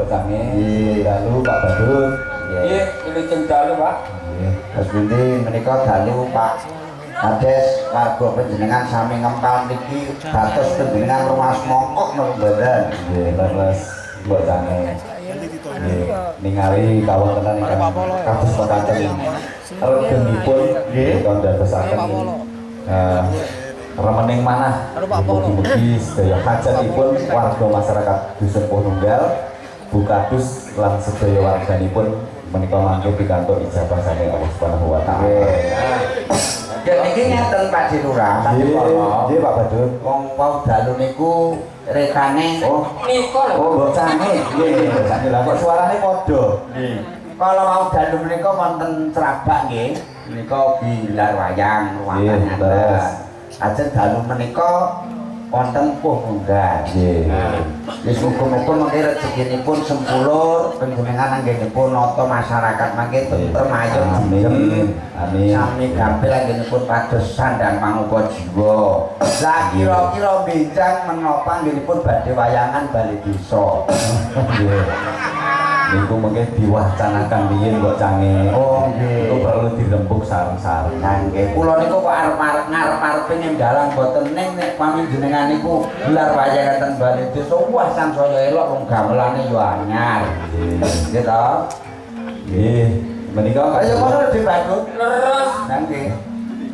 bocange. Dalu Pak Badut. Nggih, wilujeng dalu, Pak. Nggih. Terus pundi menika dalu Pak Kades warga panjenengan sami ngempal niki dados panjenengan ruas mongkok napa mboten? Nggih, leres bocange. Nggih, ningali kawontenan ingkang kados wonten regenipun nggih kandadosaken remening manah mugi-mugi sedaya hajatipun warga masyarakat Dusun Pununggal Bukadus lan sedaya warganipun menika mangke pikantuk ijabah saking Allah Subhanahu wa taala. Ya niki ngeten Pak Dilurah, Nggih Pak Badut. wong wau dalu niku rekane Nika lho. Bocange. Nggih, bocange lah kok suarane padha. nggih. Kalau mau dalu menika wonten Cerabak nggih, menika Bilar Wayang ruangan Nggih, terus. Ajeng dalu menika wonten Pununggal. Nggih. Wis muga-muga mengki rezekinipun sempulur panjenengan anggenipun nata masyarakat mangke tentrem ayem Amin. Amin. sami gampil anggenipun pados sandang mangupa jiwa. Lah kira-kira benjang menapa anggenipun badhe wayangan bali desa. Nggih. Niku mengke diwacanakan riyin kok cange. Oh nggih. Itu perlu dirembuk sareng-sareng. Nah nggih, kula niku kok arep-arep ngarep-arepe dalang boten ning nek pami jenengan niku gelar wayangan ten bali desa wah sansaya elok wong gamelane yo anyar. Nggih to? Nggih. Menika Ayo kono dibantu. Leres. Nah nggih.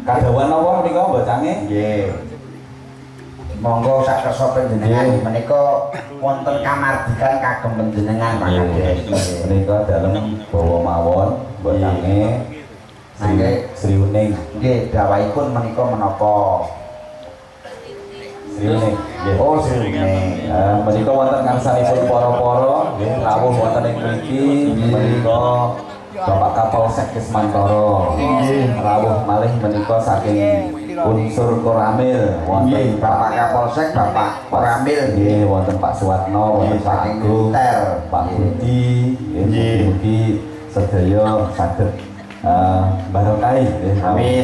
kadawan apa menika mbok cange? Nggih. Monggo sak kersa panjenengan menika wonten kamardikan kagem panjenengan Pak Kades. Menika dalem bawa mawon mbok cange. Nggih. Sri Uning. Nggih, dawuhipun menika menapa? Sri Uning. Nggih. Oh, Sri Uning. Menika wonten ngangsanipun para-para nggih rawuh wonten ing mriki menika Bapak Kapolsek Kismantoro. Nggih. Rawuh malih menika saking unsur Koramil wonten Bapak Kapolsek, Bapak Koramil. nggih wonten Pak Suwatno, wonten Pak saking Agung, militer. Pak Budi, nggih mugi sedaya saged barokahi nggih. Amin.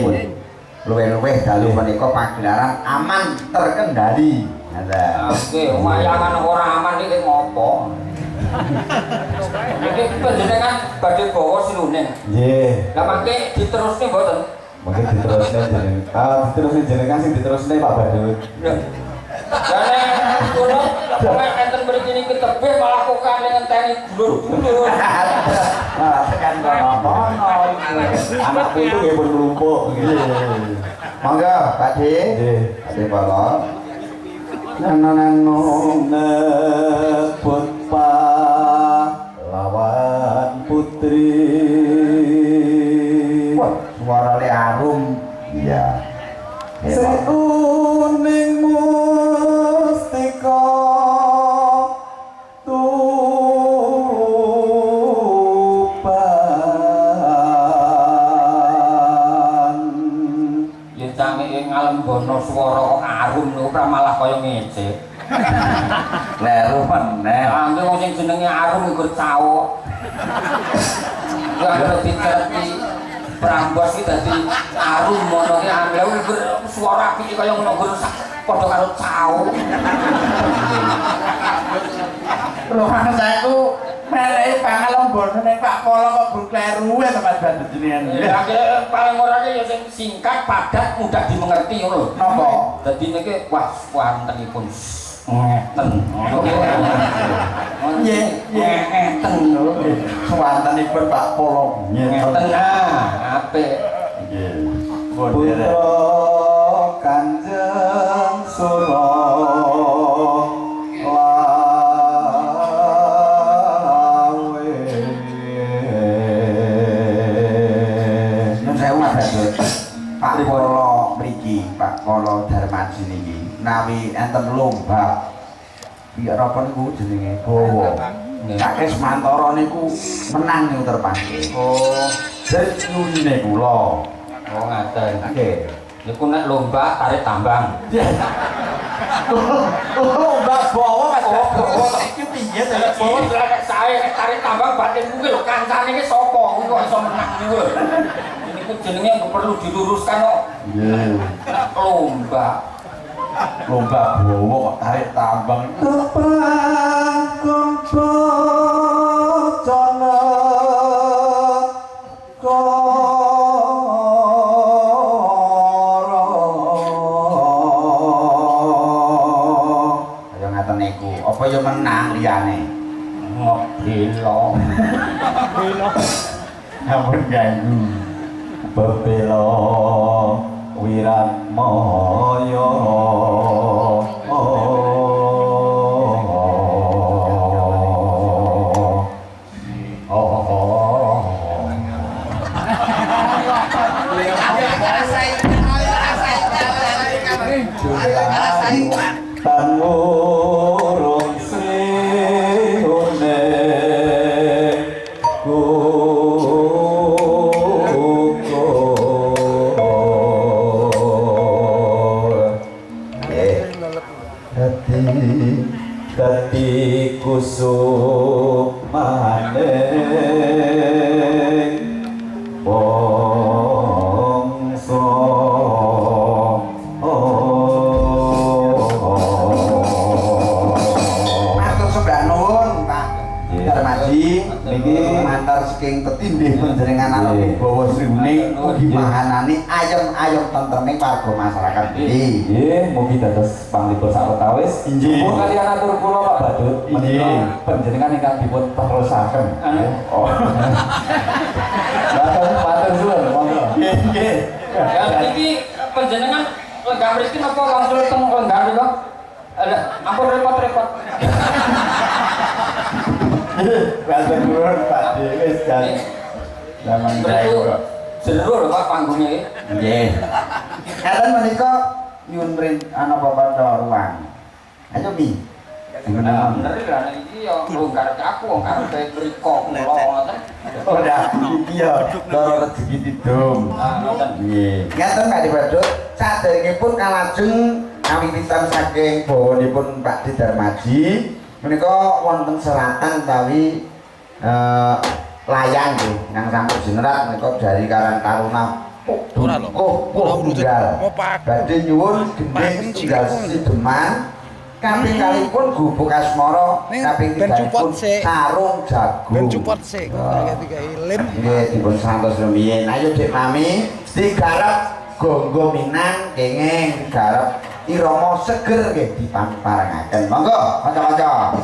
Luwih-luwih dalu menika pagelaran aman terkendali. Ngaten. Oke, wayangan ora aman iki ngopo? Iki panjenengan badhe bawa siluning. Nggih. Lah mangke diterusne mboten? Mungkin diterusne jenengan. Diterusne jenengan sing diterusne Pak Badut. Lho. Jane kulo pokoke enten mriki niki tebih malah kok kane ngenteni dulur-dulur. Nah, tekan kono-kono. Anak putu nggih pun nglumpuk nggih. Monggo, Pak De. Nggih. Ade Balon. Nano nebut lawan putri. Wah, suara le arum. Iya. Sri Uning Mustika Tuban. Ya cange ngalem bono swara arum niku ora malah kaya ngecek. Leru meneh. Angge wong sing jenenge arum iku cawok. Ya ada dicerti Prambos iki dadi arum mono ki angel suara iki kaya ngono padha karo cawok. Rumah saya ku melek pangalombono ning Pak Polo kok berkleru ya tempat bantu jenengan. Ya akhirnya paling ora ki ya sing singkat, padat, mudah dimengerti ngono lho. Napa? Dadi niki wah wontenipun ngeten. Nggih, ngeten lho. Suwantenipun Pak Polo. Ngeten apik. Nggih. Putra Kanjeng Suro lawe. Nun sewu Mas Badut. Pak Polo mriki, Pak Polo Darmaji niki nawi enten lomba. Piye napa niku jenenge? Bawa. Kakek Semantara niku menang niku terpanggil. Oh, Dari nyune kula. oh ngaten. Nggih. Niku nek lomba tarik tambang. Lomba bawa Mas. Oh, Iki piye to? bawa nek sae nek tarik tambang batin kuwi lho kancane iki sapa kuwi kok iso menang niku lho. Niku jenenge perlu diluruskan kok. Nggih. Lomba. Lomba bawa kok tarik tambang. Tepang kompor Belo. Ampun ganggu. Bebelo wirat moyo. Tanurung sihune dadi kusumane bangsa matur sembah nuwun Pak Darmaji niki mantar saking tetindih panjenengan anak bawa sriwuning mugi mahanani ayem-ayem tentreming warga masyarakat iki. Nggih, mugi dados panglipur sawetawis. Inggih. Pun kaliyan atur kula Pak Badut, menika panjenengan ingkang dipun terusaken. Oh. Matur suwun, monggo. Nggih. Ya iki panjenengan lenggah mriki napa langsung teng lenggah niku? Ada ampun repot-repot. Matur nuwun Pak wis jan. Zaman Beriku saya. seru lho Pak panggungnya iki. Nggih. Enten menika nyuwun ana papan ruang. Ayo Mi. Nah, bener lah iki ya longgar aku wong karepe mriko kula ngoten. Ora iki ya loro rezeki tidung. Ah, ngoten. Nggih. Ngaten Pak Dibadut, saderengipun kalajeng kawiwitan saking bawanipun Pak Darmaji menika wonten seratan utawi layang nggih nang sampun jenerat menika dari Karang Taruna tunggal badhe nyuwun gending tunggal Sideman kaping kalipun Gubuk Asmara kaping tigalipun Sarung Jagung Ben support sik tiga ilim. nggih dipun santos rumiyin ayo Dik Mami digarap Gonggo Minang kenging digarap irama seger nggih dipamparengaken monggo kanca-kanca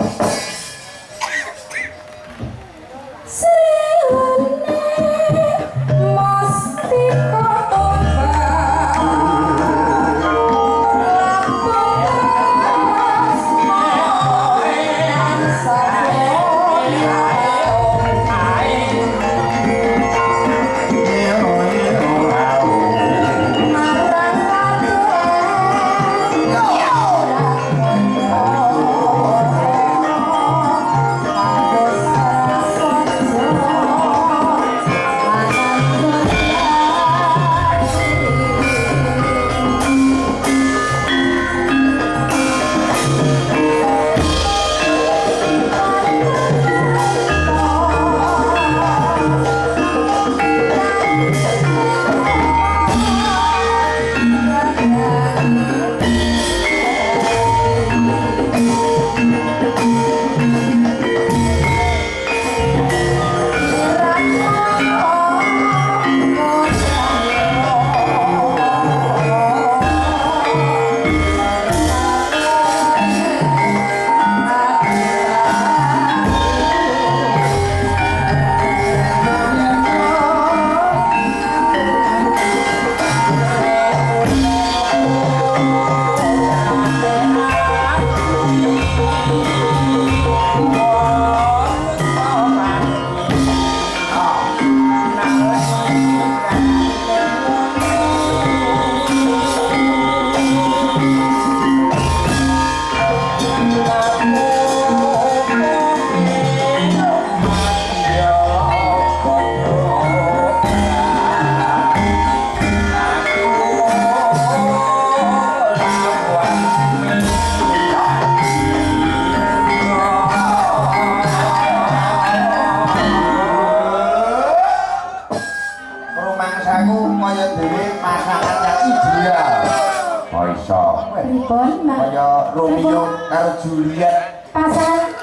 Pripun, Mbak? Kaya Romeo karo Juliet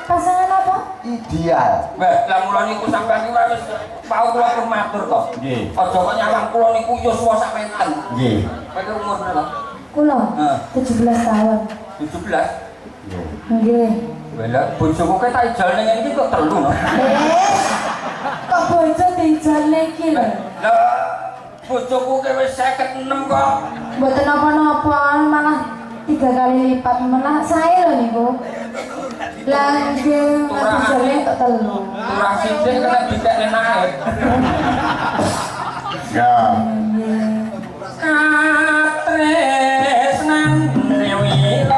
Pasangan apa? ideal. Mbak, lah mula niku sampeyan iki wis pau kula pun matur to. Nggih. Aja kok nyawang kula niku yuswa sak menten. Nggih. Kowe umur berapa? Kula 17 tahun. 17. Nggih. Nggih. Lah bojoku ke tak ijol ning iki kok telu no. Kok bojo dijol iki lho. Lah bojoku ke wis 56 kok. Mboten napa-napa, malah 3 kali lipat malah saya lho niku. Lah nggih dijole kok telu. Turah sithik kena dikekne naik. Ya. Katresnan dewi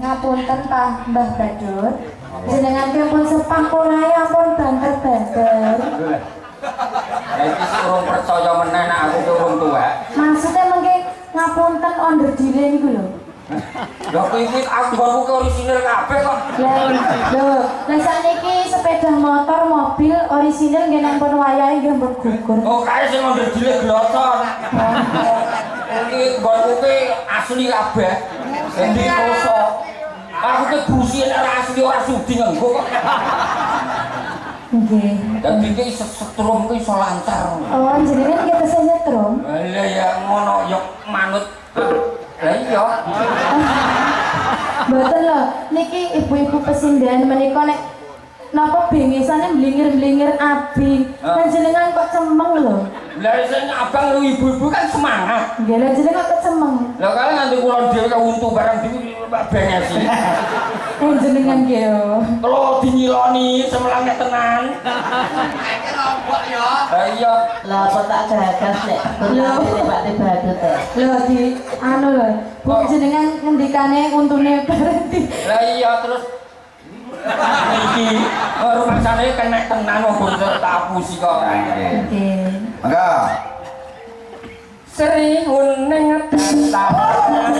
Ngapunten Pak Mbah Badut. Jenengan pun sepah polahe ampun banter-banter. Lah iki sik urung percaya meneh nek aku ki urung tuwek. Maksudnya mengke ngapunten onder dile niku lho. Lha kuwi aku ke orisinil kabeh kok. Lah sakniki sepeda motor, mobil orisinil nggih nang pun wayahe nggih mbok gugur. Oh kae sing onder dile gloton. Iki nggonku ki asli kabeh. Endi koso. Aku ke busi nek ora asli ora sudi nganggo kok. Nggih. Dadi ki setrum ki iso lancar. Oh, jenengan nggih tesih nyetrum. Lah ya ngono ya manut. Lah iya. Mboten lho, niki ibu-ibu pesindahan menika nek napa bengesane mlingir-mlingir abing. Lah jenengan kok cemeng lho. Lah sing abang lu ibu-ibu kan semangat. Nggih, lah jenengan kok cemeng. Lah kali nganti kula dhewe untu barang dhewe bengesi. Jenengan nggih yo. Kalau dinyiloni semelange tenan. Lah iya. Lah apa tak gagas nek kunane Pak Badut e. Lho di anu lho. Bu jenengan ngendikane untune berhenti. Lah iya terus iki rumangsane kena tenan wong tapusi kok. Nggih. Mangga. Sri uning datang